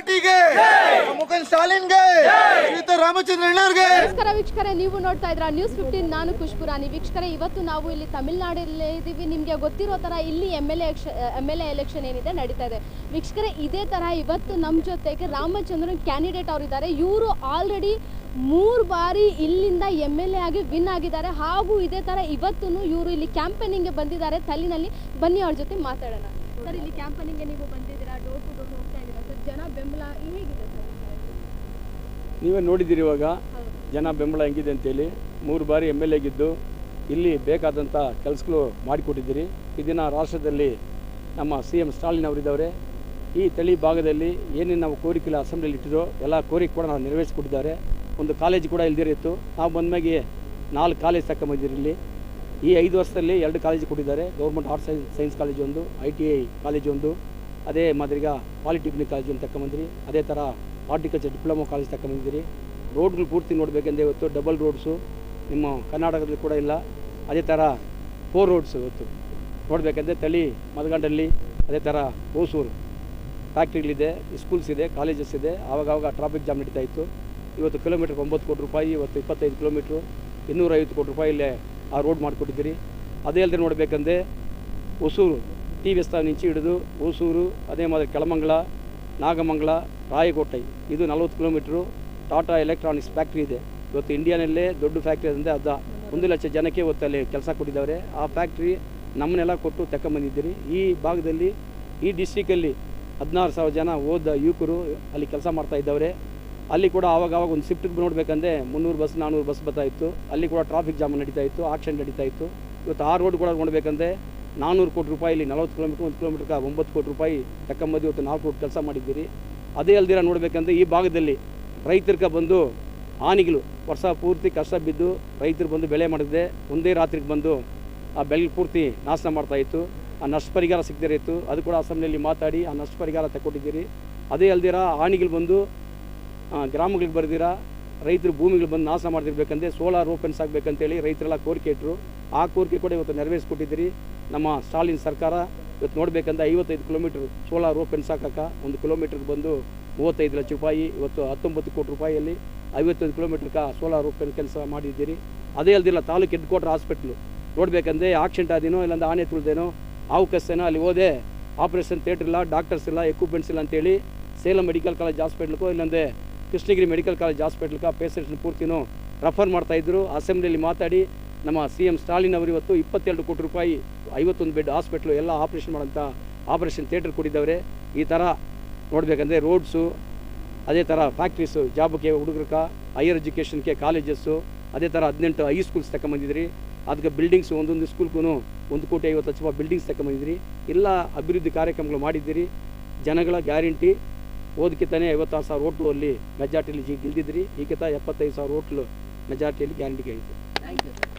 ಪಾರ್ಟಿಗೆ ಮುಖಂಡ ಸ್ಟಾಲಿನ್ಗೆ ಶ್ರೀಯುತ ರಾಮಚಂದ್ರ ಅಣ್ಣಾವ್ರಿಗೆ. ನಮಸ್ಕಾರ ವೀಕ್ಷಕರೇ, ನೀವು ನೋಡ್ತಾ ಇದ್ರ ನ್ಯೂಸ್ 15. ನಾನು ಖುಷ್ಪುರಾಣಿ. ವೀಕ್ಷಕರೇ, ಇವತ್ತು ನಾವು ಇಲ್ಲಿ ತಮಿಳುನಾಡಲ್ಲೇ ಇದ್ದೀವಿ. ನಿಮಗೆ ಗೊತ್ತಿರೋ ಥರ ಇಲ್ಲಿ ಎಮ್ ಎಲ್ ಎ ಎಲೆಕ್ಷನ್ ಏನಿದೆ ನಡೀತಾ ಇದೆ. ವೀಕ್ಷಕರೇ, ಇದೇ ಥರ ಇವತ್ತು ನಮ್ಮ ಜೊತೆಗೆ ರಾಮಚಂದ್ರನ್ ಕ್ಯಾಂಡಿಡೇಟ್ ಅವರಿದ್ದಾರೆ. ಇವರು ಆಲ್ರೆಡಿ 3 ಬಾರಿ ಇಲ್ಲಿಂದ MLA ಆಗಿ ವಿನ್ ಆಗಿದ್ದಾರೆ. ಹಾಗೂ ಇದೇ ಥರ ಇವತ್ತು ಇವರು ಇಲ್ಲಿ ಕ್ಯಾಂಪೇನಿಂಗ್ಗೆ ಬಂದಿದ್ದಾರೆ ತಲ್ಲಿನಲ್ಲಿ. ಬನ್ನಿ ಅವ್ರ ಜೊತೆ ಮಾತಾಡೋಣ. ಸರ್, ಇಲ್ಲಿ ಕ್ಯಾಂಪೇನಿಂಗ್ಗೆ ನೀವು ಬಂದಿದ್ದೀರಾ, ಡೋರ್ ಟು ಡೋರ್ ಹೋಗ್ತಾ ಇದ್ದೀರಾ ಸರ್, ಜನ ಬೆಂಬಲ ಹೇಗಿದೆ ಸರ್? ನೀವೇ ನೋಡಿದ್ದೀರಿ ಇವಾಗ ಜನ ಬೆಂಬಲ ಹೆಂಗಿದೆ ಅಂತೇಳಿ. 3 ಬಾರಿ MLA ಗಿದ್ದು ಇಲ್ಲಿ ಬೇಕಾದಂಥ ಕೆಲಸಗಳು ಮಾಡಿಕೊಟ್ಟಿದ್ದೀರಿ. ಈ ದಿನ ರಾಷ್ಟ್ರದಲ್ಲಿ ನಮ್ಮ CM ಸ್ಟಾಲಿನ್ ಅವರಿದ್ದವರೆ. ಈ ತಳಿ ಭಾಗದಲ್ಲಿ ಏನೇನು ನಾವು ಕೋರಿಕೆಲ್ಲ ಅಸೆಂಬ್ಲಿಯಲ್ಲಿ ಇಟ್ಟಿದ್ದೋ ಎಲ್ಲ ಕೋರಿಕೆ ಕೂಡ ನಾವು ನೆರವೇರಿಸಿಕೊಟ್ಟಿದ್ದಾರೆ. ಒಂದು ಕಾಲೇಜ್ ಕೂಡ ಇಲ್ದಿರಿತ್ತು. ನಾವು ಬಂದ್ಮೇಲೆ 4 ಕಾಲೇಜ್ ತಗೊಂಬಂದಿರಿ. ಇಲ್ಲಿ ಈ 5 ವರ್ಷದಲ್ಲಿ 2 ಕಾಲೇಜ್ ಕೊಟ್ಟಿದ್ದಾರೆ. ಗೌರ್ಮೆಂಟ್ ಆರ್ಟ್ಸ್ ಸೈನ್ಸ್ ಕಾಲೇಜ್ ಒಂದು, ITI ಕಾಲೇಜ್ ಒಂದು, ಅದೇ ಮಾದರಿಗ ಪಾಲಿಟೆಕ್ನಿಕ್ ಕಾಲೇಜ್ ಒಂದು ತಗೊಂಬಂದಿರಿ. ಅದೇ ಥರ ಹಾರ್ಟಿಕಲ್ಚರ್ ಡಿಪ್ಲೊಮಾ ಕಾಲೇಜ್ ತಗೊಂಬಂದಿರಿ. ರೋಡ್ಗಳು ಪೂರ್ತಿ ನೋಡಬೇಕೆಂದರೆ ಇವತ್ತು ಡಬಲ್ ರೋಡ್ಸು ನಿಮ್ಮ ಕರ್ನಾಟಕದಲ್ಲಿ ಕೂಡ ಇಲ್ಲ. ಅದೇ ಥರ 4 ರೋಡ್ಸು ಇವತ್ತು ನೋಡಬೇಕಂದ್ರೆ ತಳಿ ಮದಗಂಡಲ್ಲಿ, ಅದೇ ಥರ ಹೊಸೂರು ಫ್ಯಾಕ್ಟ್ರಿಗಳಿದೆ, ಸ್ಕೂಲ್ಸ್ ಇದೆ, ಕಾಲೇಜಸ್ ಇದೆ. ಆವಾಗವಾಗ ಟ್ರಾಫಿಕ್ ಜಾಮ್ ನಡೀತಾ ಇತ್ತು. ಇವತ್ತು ಕಿಲೋಮೀಟ್ರಿಗೆ 9 ಕೋಟಿ ರೂಪಾಯಿ, ಇವತ್ತು 25 ಕಿಲೋಮೀಟ್ರು 250 ಕೋಟಿ ರೂಪಾಯಿಲ್ಲೇ ಆ ರೋಡ್ ಮಾಡಿಕೊಟ್ಟಿದ್ದೀರಿ. ಅದೇ ಅಲ್ಲದೆ ನೋಡಬೇಕಂದ್ರೆ ಹೊಸೂರು TVS నుంచి ಹಿಡಿದು ಹೊಸೂರು, ಅದೇ ಮಾದರಿ ಕೆಳಮಂಗಲ, ನಾಗಮಂಗಲ, ರಾಯಕೋಟೆ ಇದು 40 ಕಿಲೋಮೀಟ್ರು ಟಾಟಾ ಎಲೆಕ್ಟ್ರಾನಿಕ್ಸ್ ಫ್ಯಾಕ್ಟ್ರಿ ಇದೆ. ಇವತ್ತು ಇಂಡಿಯಾನಲ್ಲೇ ದೊಡ್ಡ ಫ್ಯಾಕ್ಟ್ರಿ ಅಂದರೆ ಅದು 1 ಲಕ್ಷ ಜನಕ್ಕೆ ಇವತ್ತು ಅಲ್ಲಿ ಕೆಲಸ ಕೊಟ್ಟಿದ್ದಾರೆ. ಆ ಫ್ಯಾಕ್ಟ್ರಿ ನಮ್ಮನ್ನೆಲ್ಲ ಕೊಟ್ಟು ತಗೊಂಬಂದಿದ್ದೀರಿ. ಈ ಭಾಗದಲ್ಲಿ ಈ ಡಿಸ್ಟಿಕಲ್ಲಿ 16,000 ಜನ ಓದ ಯುವಕರು ಅಲ್ಲಿ ಕೆಲಸ ಮಾಡ್ತಾ ಇದ್ದವ್ರೆ. ಅಲ್ಲಿ ಕೂಡ ಆವಾಗವಾಗ ಒಂದು ಶಿಫ್ಟಿಗೆ ನೋಡಬೇಕಂದ್ರೆ 300 ಬಸ್ 400 ಬಸ್ ಬರ್ತಾ ಇತ್ತು. ಅಲ್ಲಿ ಕೂಡ ಟ್ರಾಫಿಕ್ ಜಾಮ್ ನಡೀತಾ ಇತ್ತು, ಆಕ್ಷನ್ ನಡೀತಾ ಇತ್ತು. ಇವತ್ತು ಆ ರೋಡ್ ಕೂಡ ನೋಡಬೇಕಂದ್ರೆ 400 ಕೋಟಿ ರೂಪಾಯಿಲಿ 40 ಕಿಲೋಮೀಟ್ರ್, 1 ಕಿಲೋಮೀಟ್ರಿಗೆ 9 ಕೋಟಿ ರೂಪಾಯಿ ತಗೊಂಬಂದು ಇವತ್ತು 4 ಕೋಟಿ ಕೆಲಸ ಮಾಡಿದ್ದೀರಿ. ಅದೇ ಅಲ್ದಿರ ನೋಡಬೇಕಂದ್ರೆ ಈ ಭಾಗದಲ್ಲಿ ರೈತರಿಗೆ ಬಂದು ಹಾನಿಗಳು ವರ್ಷ ಪೂರ್ತಿ ಕಷ್ಟ ಬಿದ್ದು ರೈತರು ಬಂದು ಬೆಳೆ ಮಾಡಿದೆ ಒಂದೇ ರಾತ್ರಿಗೆ ಬಂದು ಆ ಬೆಳೆ ಪೂರ್ತಿ ನಾಶನ ಮಾಡ್ತಾಯಿತ್ತು. ಆ ನಷ್ಟ ಪರಿಹಾರ ಸಿಗದೇ ಇತ್ತು. ಅದು ಕೂಡ ಅಸೆಂಬ್ಲಿಯಲ್ಲಿ ಮಾತಾಡಿ ಆ ನಷ್ಟ ಪರಿಹಾರ ತಗೊಟ್ಟಿದ್ದೀರಿ. ಅದೇ ಅಲ್ದಿರ ಹಾನಿಗಳು ಬಂದು ಗ್ರಾಮಗಳಿಗೆ ಬರ್ದಿರ ರೈತರು ಭೂಮಿಗಳು ಬಂದು ನಾಶ ಮಾಡ್ತಿರ್ಬೇಕಂದ್ರೆ ಸೋಲಾರ್ ಓಪನ್ಸ್ ಆಗಬೇಕಂತೇಳಿ ರೈತರೆಲ್ಲ ಕೋರಿಕೆ ಇಟ್ಟರು. ಆ ಕೋರಿಕೆ ಕೂಡ ಇವತ್ತು ನೆರವೇರಿಸ್ಕೊಟ್ಟಿದ್ದೀರಿ. ನಮ್ಮ ಸ್ಟಾಲಿನ್ ಸರ್ಕಾರ ಇವತ್ತು ನೋಡಬೇಕಂದ್ರೆ 55 ಕಿಲೋಮೀಟ್ರ್ ಸೋಲಾರ್ ಓಪನ್ಸ್ ಹಾಕಕ್ಕೆ 1 ಕಿಲೋಮೀಟ್ರಿಗೆ ಬಂದು 35 ಲಕ್ಷ ರೂಪಾಯಿ, ಇವತ್ತು 19 ಕೋಟಿ ರೂಪಾಯಿಯಲ್ಲಿ 55 ಕಿಲೋಮೀಟ್ರ್ಗೆ ಸೋಲಾರ್ ಓಪನ್ ಕೆಲಸ ಮಾಡಿದ್ದೀರಿ. ಅದೇ ಅಲ್ದಿಲ್ಲ ತಾಲೂಕು ಹೆಡ್ ಕ್ವಾರ್ಟರ್ ಹಾಸ್ಪಿಟ್ಲು ನೋಡಬೇಕಂದ್ರೆ ಆಕ್ಸಿಡೆಂಟ್ ಆದೇನೋ ಇಲ್ಲಾಂದ್ರೆ ಆನೆ ತುಳಿದೇನೋ ಅವಕಾಶನೋ ಅಲ್ಲಿ ಹೋದೆ ಆಪ್ರೇಷನ್ ಥಿಯೇಟ್ರ್ ಇಲ್ಲ, ಡಾಕ್ಟರ್ಸ್ ಇಲ್ಲ, ಎಕ್ವಿಪ್ಮೆಂಟ್ಸ್ ಇಲ್ಲ ಅಂತೇಳಿ ಸೇಲಂ ಮೆಡಿಕಲ್ ಕಾಲೇಜ್ ಹಾಸ್ಪಿಟ್ಲ್ಗೂ ಇಲ್ಲಾಂದರೆ ಕೃಷ್ಣಗಿರಿ ಮೆಡಿಕಲ್ ಕಾಲೇಜ್ ಹಾಸ್ಪಿಟ್ಲ್ಗೆ ಪೇಷಂಟ್ಸ್ನ ಪೂರ್ತಿನೂ ರೆಫರ್ ಮಾಡ್ತಾಯಿದ್ರು. ಅಸೆಂಬ್ಲಿಯಲ್ಲಿ ಮಾತಾಡಿ ನಮ್ಮ CM ಸ್ಟಾಲಿನ್ ಅವರು ಇವತ್ತು 22 ಕೋಟಿ ರೂಪಾಯಿ 51 ಬೆಡ್ ಹಾಸ್ಪಿಟ್ಲು ಎಲ್ಲ ಆಪ್ರೇಷನ್ ಮಾಡೋಂಥ ಆಪ್ರೇಷನ್ ಥಿಯೇಟ್ರ್ ಕೊಟ್ಟಿದ್ದವ್ರೆ. ಈ ಥರ ನೋಡಬೇಕಂದ್ರೆ ರೋಡ್ಸು, ಅದೇ ಥರ ಫ್ಯಾಕ್ಟ್ರೀಸು, ಜಾಬಕ್ಕೆ ಹುಡುಗರಿಗೆ, ಹೈಯರ್ ಎಜುಕೇಷನ್ಗೆ ಕಾಲೇಜಸ್ಸು, ಅದೇ ಥರ 18 ಹೈ ಸ್ಕೂಲ್ಸ್ ತಗೊಂಬಂದಿದ್ರಿ. ಅದಕ್ಕೆ ಬಿಲ್ಡಿಂಗ್ಸು ಒಂದೊಂದು ಸ್ಕೂಲ್ಗೂ 1 ಕೋಟಿ 50 ಲಕ್ಷ ರೂಪಾಯಿ ಬಿಲ್ಡಿಂಗ್ಸ್ ತಗೊಂಬಂದಿದ್ರಿ. ಎಲ್ಲ ಅಭಿವೃದ್ಧಿ ಕಾರ್ಯಕ್ರಮಗಳು ಮಾಡಿದ್ದೀರಿ. ಜನಗಳ ಗ್ಯಾರಂಟಿ ಓದಕ್ಕಿಂತಾನೆ 56,000 ಓಟ್ಲು ಅಲ್ಲಿ ಮೆಜಾರಿಟಿಯಲ್ಲಿ ಗೆದ್ದಿದ್ರಿ. ಈಗಿಂತ 75,000 ಓಟ್ಲು ಮೆಜಾರಿಟಿಯಲ್ಲಿ ಗ್ಯಾರಂಟಿ ಗೆದ್ದಿತ್ತು.